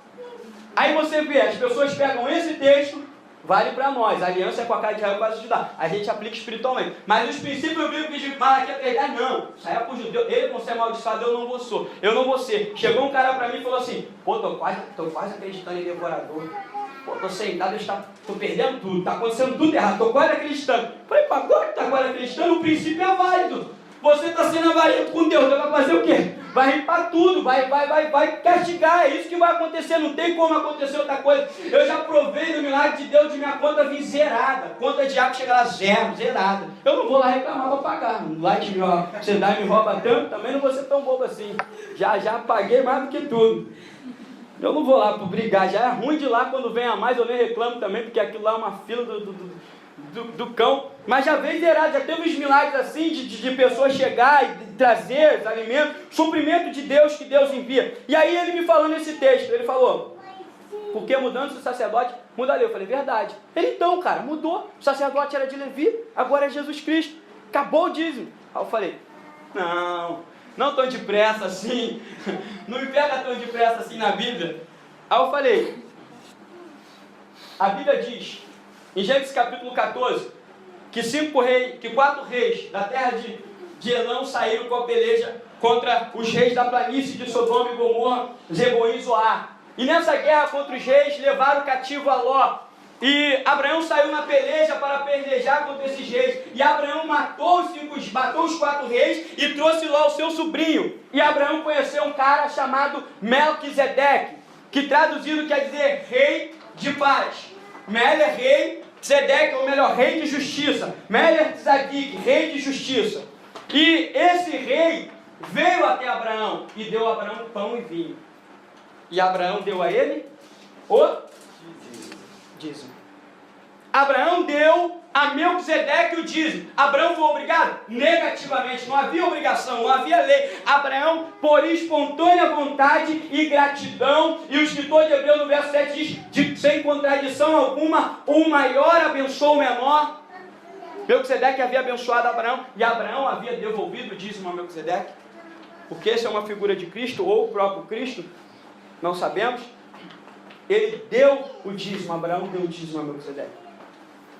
Aí você vê, as pessoas pegam esse texto, vale para nós, a aliança é com a casa de Israel e com a casa de Judá, a gente aplica espiritualmente, mas os princípios bíblicos de Malaquias 3:10, não, isso aí é para o judeu, ele não ser amaldiçoado, eu não vou ser. Chegou um cara para mim e falou assim: pô, tô quase acreditando em devorador. Pô, tô sentado, tô perdendo tudo, tá acontecendo tudo errado, tô quase acreditando. Falei, pá, agora que tá quase acreditando, o princípio é válido. Você está sendo avarento com Deus, Deus vai fazer o quê? Vai limpar tudo, vai castigar, é isso que vai acontecer, não tem como acontecer outra coisa. Eu já provei do milagre de Deus de minha conta vir zerada, conta de água chega lá zerada. Eu não vou lá reclamar para pagar, você dá e me rouba tanto, também não vou ser tão bobo assim. Já paguei mais do que tudo. Eu não vou lá para brigar, já é ruim de lá quando vem a mais, eu nem reclamo também, porque aquilo lá é uma fila do cão, mas já veio zerado, já teve uns milagres assim, de pessoas chegar e trazer os alimentos, suprimento de Deus que Deus envia. E aí ele me falou nesse texto, ele falou, porque mudando-se o sacerdote, muda a lei. Eu falei, verdade. Ele, então, cara, mudou, o sacerdote era de Levi, agora é Jesus Cristo, acabou o dízimo. Aí eu falei, não tão depressa assim, não me pega tão depressa assim na Bíblia. Aí eu falei, a Bíblia diz, em Gênesis capítulo 14, que 4 reis da terra de Elão saíram com a peleja contra os reis da planície de Sodoma e Gomorra, Zeboim e Zoar. E nessa guerra contra os reis, levaram cativo a Ló. E Abraão saiu na peleja para pelejar contra esses reis. E Abraão matou os 4 reis e trouxe Ló o seu sobrinho. E Abraão conheceu um cara chamado Melquisedeque, que traduzido quer dizer rei de paz. Mel é rei, Zedeque, ou melhor, rei de justiça. Meler Tzadik, rei de justiça. E esse rei veio até Abraão e deu a Abraão pão e vinho. E Abraão deu a ele o dízimo. Abraão deu a Melquisedeque o dízimo. Abraão foi obrigado? Negativamente, não havia obrigação, não havia lei. Abraão, por espontânea vontade e gratidão, e o escritor de Hebreus no verso 7 diz, sem contradição alguma, o maior abençoou o menor. Melquisedeque havia abençoado Abraão, e Abraão havia devolvido o dízimo a Melquisedeque, porque essa é uma figura de Cristo, ou o próprio Cristo, não sabemos. Ele deu o dízimo, Abraão deu o dízimo a Melquisedeque.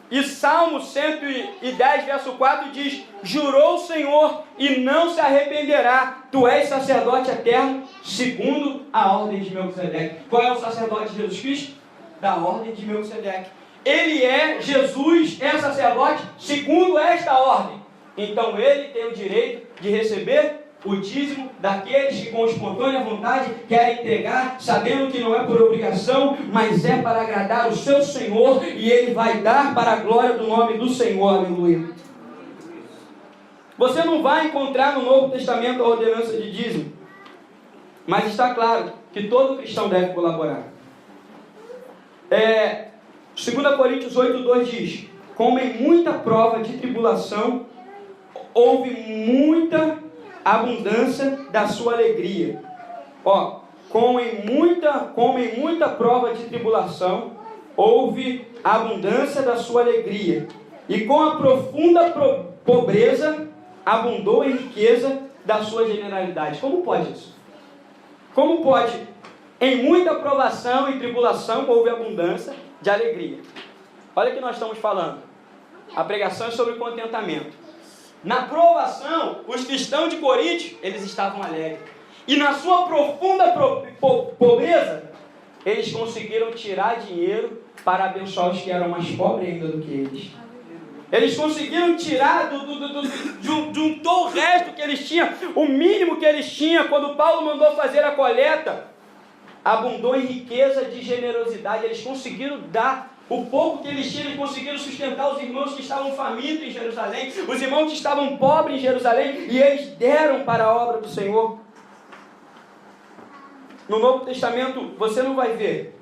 E Salmo 110, verso 4 diz: jurou o Senhor e não se arrependerá, tu és sacerdote eterno, segundo a ordem de Melquisedeque. Qual é o sacerdote de Jesus Cristo? Da ordem de Melquisedeque. Ele é, Jesus é sacerdote segundo esta ordem. Então ele tem o direito de receber o dízimo daqueles que com espontânea vontade querem entregar, sabendo que não é por obrigação, mas é para agradar o seu Senhor, e ele vai dar para a glória do nome do Senhor. Aleluia. Você não vai encontrar no Novo Testamento a ordenança de dízimo, mas está claro que todo cristão deve colaborar. 2 Coríntios 8:2 diz: como em muita prova de tribulação houve muita abundância da sua alegria. Como em muita prova de tribulação houve abundância da sua alegria, e com a profunda pobreza abundou em riqueza da sua generalidade. Como pode isso? Como pode? Em muita provação e tribulação houve abundância de alegria. Olha o que nós estamos falando. A pregação é sobre contentamento. Na provação, os cristãos de Corinto, eles estavam alegres. E na sua profunda pobreza, eles conseguiram tirar dinheiro para abençoar os que eram mais pobres ainda do que eles. Eles conseguiram tirar juntou o resto que eles tinham, o mínimo que eles tinham. Quando Paulo mandou fazer a coleta, abundou em riqueza de generosidade. Eles conseguiram dar o pouco que eles tinham, eles conseguiram sustentar os irmãos que estavam famintos em Jerusalém, os irmãos que estavam pobres em Jerusalém, e eles deram para a obra do Senhor. No Novo Testamento, você não vai ver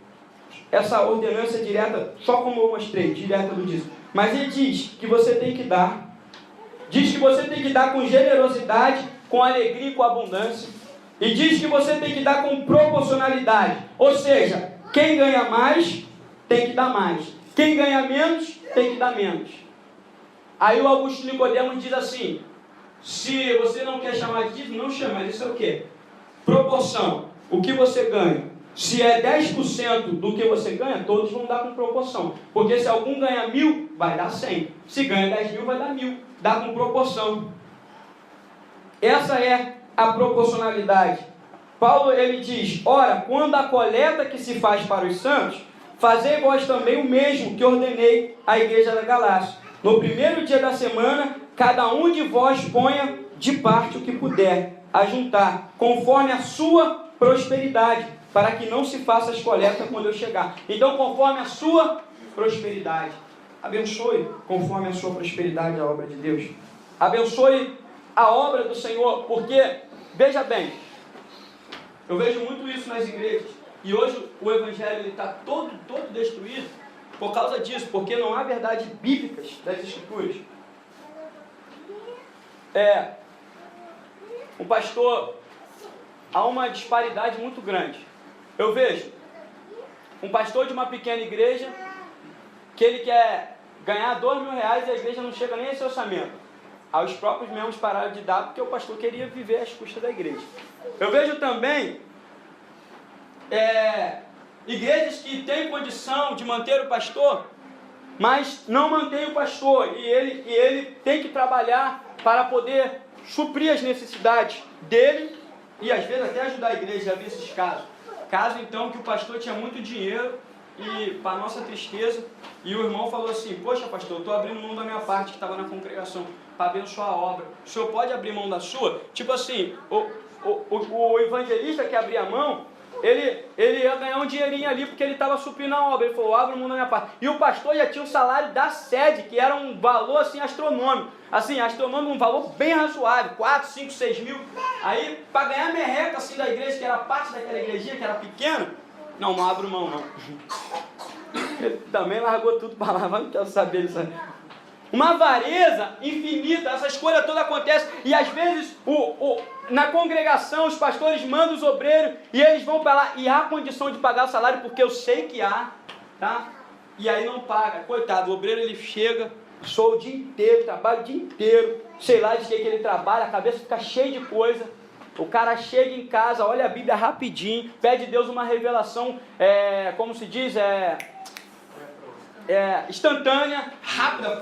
essa ordenança direta, só como eu mostrei, direta do dízimo. Mas ele diz que você tem que dar. Diz que você tem que dar com generosidade, com alegria e com abundância. E diz que você tem que dar com proporcionalidade. Ou seja, quem ganha mais tem que dar mais. Quem ganha menos tem que dar menos. Aí o Augusto Nicodemos diz assim: se você não quer chamar de dízimo, não chama. Mas isso é o quê? Proporção. O que você ganha. Se é 10% do que você ganha, todos vão dar com proporção. Porque se algum ganha 1.000, vai dar 100. Se ganha 10.000, vai dar 1.000. Dá com proporção. Essa é a proporcionalidade. Paulo, ele diz: ora, quando a coleta que se faz para os santos, fazei vós também o mesmo que ordenei à igreja da Galácia. No primeiro dia da semana, cada um de vós ponha de parte o que puder, a juntar, conforme a sua prosperidade, para que não se faça as coletas quando eu chegar. Então, conforme a sua prosperidade. Abençoe, conforme a sua prosperidade, a obra de Deus. Abençoe a obra do Senhor, porque, veja bem, eu vejo muito isso nas igrejas. E hoje o evangelho está todo destruído por causa disso, porque não há verdades bíblicas das escrituras. O pastor, há uma disparidade muito grande. Eu vejo um pastor de uma pequena igreja que ele quer ganhar R$2.000 e a igreja não chega nem a esse orçamento. Aí os próprios membros pararam de dar porque o pastor queria viver às custas da igreja. Eu vejo também igrejas que têm condição de manter o pastor, mas não mantém o pastor, e ele tem que trabalhar para poder suprir as necessidades dele e às vezes até ajudar a igreja. Já vi esses casos. Caso então que o pastor tinha muito dinheiro e, para nossa tristeza, e o irmão falou assim: poxa pastor, eu estou abrindo mão da minha parte que estava na congregação para abençoar a obra, o senhor pode abrir mão da sua? Tipo assim, o evangelista que abria a mão, ele ia ganhar um dinheirinho ali porque ele estava suprindo a obra. Ele falou: abra mão da minha parte. E o pastor já tinha o salário da sede, que era um valor assim astronômico, um valor bem razoável, 4, 5, 6 mil. Aí, para ganhar merreca assim da igreja, que era parte daquela igrejinha, que era pequena, não abro mão não. Ele também largou tudo para lá, não quero saber disso. Uma avareza infinita, essas coisas todas acontecem. E às vezes na congregação os pastores mandam os obreiros e eles vão para lá e há condição de pagar o salário, porque eu sei que há, tá? E aí não paga. Coitado, o obreiro ele chega, soa o dia inteiro, trabalha o dia inteiro, sei lá de que ele trabalha, a cabeça fica cheia de coisa. O cara chega em casa, olha a Bíblia rapidinho, pede a Deus uma revelação, como se diz, instantânea, rápida,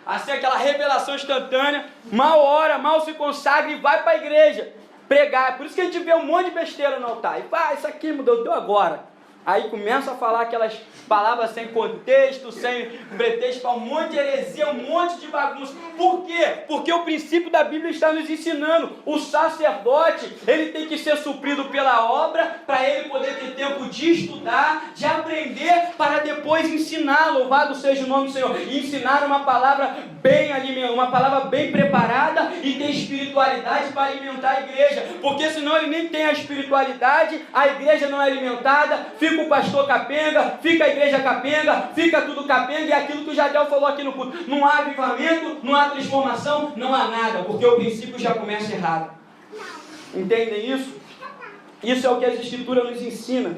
assim aquela revelação instantânea, mal ora, mal se consagra e vai para a igreja pregar. Por isso que a gente vê um monte de besteira no altar. E isso aqui mudou, deu agora. Aí começa a falar aquelas palavras sem contexto, sem pretexto, um monte de heresia, um monte de bagunça. Por quê? Porque o princípio da Bíblia está nos ensinando. O sacerdote, ele tem que ser suprido pela obra, para ele poder ter tempo de estudar, de aprender, para depois ensinar. Louvado seja o nome do Senhor. E ensinar uma palavra bem alimentada, uma palavra bem preparada e ter espiritualidade para alimentar a igreja. Porque senão ele nem tem a espiritualidade, a igreja não é alimentada, fica o pastor capenga, fica a igreja capenga, fica tudo capenga, e aquilo que o Jadel falou aqui no culto, não há avivamento, não há transformação, não há nada, porque o princípio já começa errado. Entendem isso? Isso é o que as escrituras nos ensinam.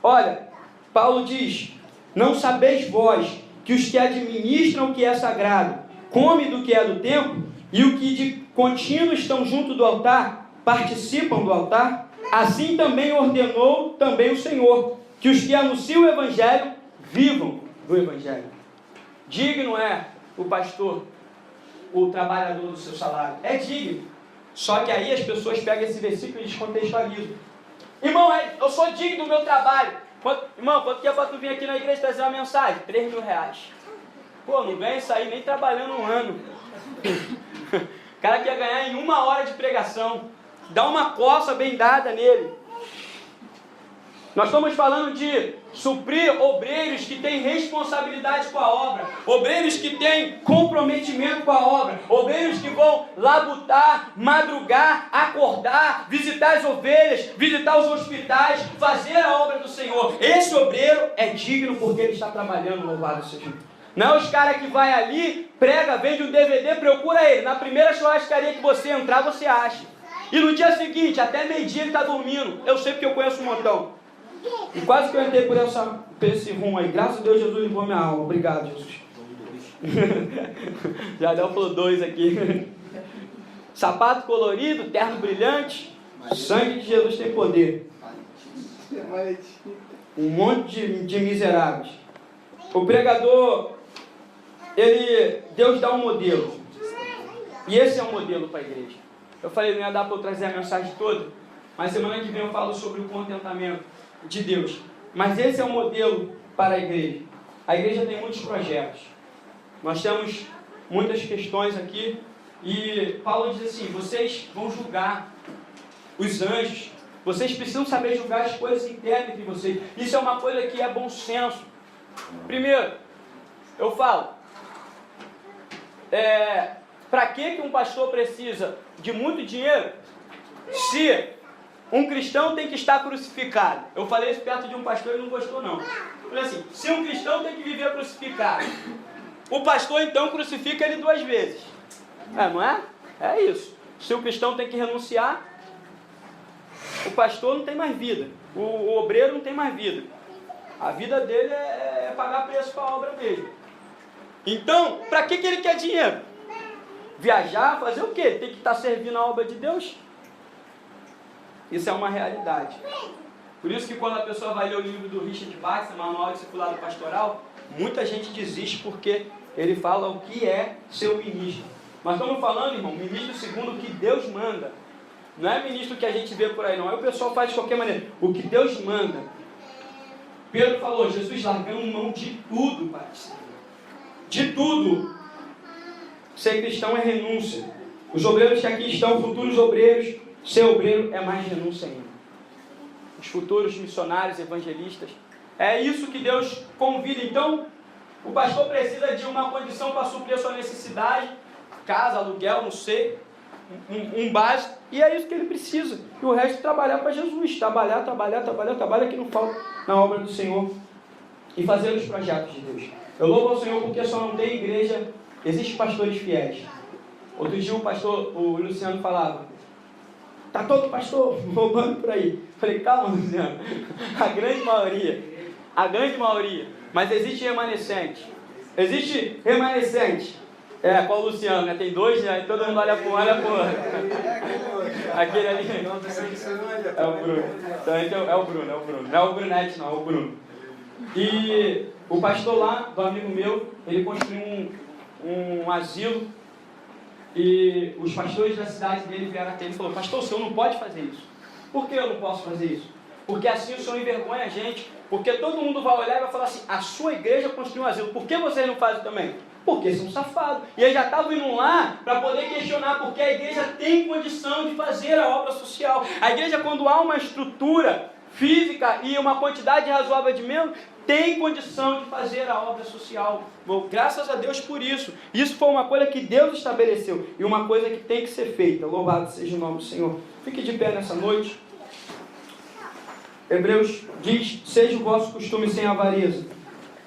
Olha, Paulo diz: não sabeis vós que os que administram o que é sagrado, comem do que é do templo, e o que de contínuo estão junto do altar, participam do altar? Assim também ordenou também o Senhor, que os que anunciam o Evangelho vivam do Evangelho. Digno é o pastor, o trabalhador do seu salário. É digno. Só que aí as pessoas pegam esse versículo e descontextualizam. Irmão, eu sou digno do meu trabalho. Irmão, quanto que é para tu vir aqui na igreja trazer uma mensagem? 3 mil reais. Pô, não ganha isso aí nem trabalhando um ano. O cara quer ganhar em 1 hora de pregação. Dá uma coça bem dada nele. Nós estamos falando de suprir obreiros que têm responsabilidade com a obra, obreiros que têm comprometimento com a obra, obreiros que vão labutar, madrugar, acordar, visitar as ovelhas, visitar os hospitais, fazer a obra do Senhor. Esse obreiro é digno porque ele está trabalhando, louvado seja. Não é os caras que vai ali, prega, vende um DVD, procura ele. Na primeira churrascaria que você entrar, você acha. E no dia seguinte, até meio-dia ele está dormindo. Eu sei porque eu conheço um montão. E quase que eu entrei por esse rumo aí. Graças a Deus, Jesus limpou minha alma. Obrigado, Jesus. Já deu falou 2 aqui. Sapato colorido, terno brilhante. O sangue de Jesus tem poder. Um monte de miseráveis. O pregador, Deus dá um modelo. E esse é um modelo para a igreja. Eu falei, não ia dar para eu trazer a mensagem toda, mas semana que vem eu falo sobre o contentamento de Deus. Mas esse é o modelo para a igreja. A igreja tem muitos projetos. Nós temos muitas questões aqui. E Paulo diz assim: vocês vão julgar os anjos. Vocês precisam saber julgar as coisas internas entre vocês. Isso é uma coisa que é bom senso. Primeiro, eu falo, para que um pastor precisa de muito dinheiro se um cristão tem que estar crucificado? Eu falei isso perto de um pastor e não gostou não. Eu falei assim: se um cristão tem que viver crucificado, o pastor então crucifica ele 2 vezes. Não é? É isso. Se o cristão tem que renunciar, o pastor não tem mais vida. O obreiro não tem mais vida. A vida dele é pagar preço para a obra dele. Então, para que ele quer dinheiro? Viajar, fazer o quê? Tem que estar servindo a obra de Deus? Isso é uma realidade. Por isso que quando a pessoa vai ler o livro do Richard Baxter, Manual Discipulado Pastoral, muita gente desiste porque ele fala o que é ser o ministro. Nós estamos falando, irmão, ministro segundo o que Deus manda. Não é ministro que a gente vê por aí, não. Aí o pessoal faz de qualquer maneira. O que Deus manda. Pedro falou: Jesus largando mão de tudo, Pai. De tudo. Ser cristão é renúncia. Os obreiros que aqui estão, futuros obreiros, ser obreiro é mais renúncia ainda. Os futuros missionários, evangelistas. É isso que Deus convida. Então, o pastor precisa de uma condição para suprir a sua necessidade. Casa, aluguel, não sei. Um básico. E é isso que ele precisa. E o resto é trabalhar para Jesus. Trabalhar que não falta na obra do Senhor. E fazer os projetos de Deus. Eu louvo ao Senhor porque só não tem igreja. Existem pastores fiéis. Outro dia o Luciano falava: tá todo pastor roubando por aí. Falei: calma, Luciano. A grande maioria. Mas existe remanescente. Existe remanescente. Com o Luciano, né? Tem 2, né? Todo mundo olha pro aquele ali. É o Bruno. Então, é o Bruno. Não é o Brunete, não, é o Bruno. E o pastor lá, do amigo meu, ele construiu um asilo. E os pastores da cidade dele vieram até ele e falaram: pastor, o senhor não pode fazer isso. Por que eu não posso fazer isso? Porque assim o senhor envergonha a gente. Porque todo mundo vai olhar e vai falar assim: a sua igreja construiu um asilo, por que vocês não fazem também? Porque são safados. E eles já estavam indo lá para poder questionar, porque a igreja tem condição de fazer a obra social. A igreja, quando há uma estrutura física e uma quantidade razoável de membros, tem condição de fazer a obra social. Bom, graças a Deus por isso. Isso foi uma coisa que Deus estabeleceu e uma coisa que tem que ser feita. Louvado seja o nome do Senhor. Fique de pé nessa noite. Hebreus diz: seja o vosso costume sem avareza,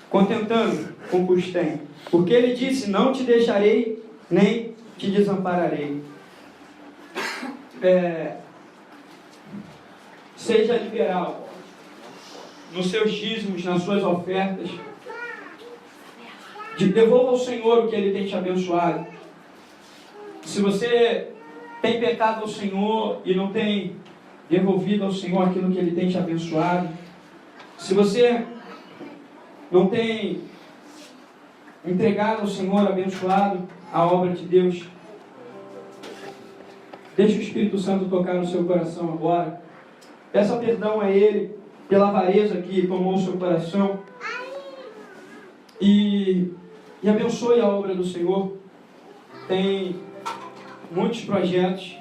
contentando com o que os tem. Porque ele disse: não te deixarei, nem te desampararei. Seja liberal nos seus dízimos, nas suas ofertas. Devolva ao Senhor o que Ele tem te abençoado. Se você tem pecado ao Senhor e não tem devolvido ao Senhor aquilo que Ele tem te abençoado, se você não tem entregado ao Senhor, abençoado a obra de Deus, deixe o Espírito Santo tocar no seu coração agora. Peça perdão a Ele pela avareza que tomou o seu coração e abençoe a obra do Senhor. Tem muitos projetos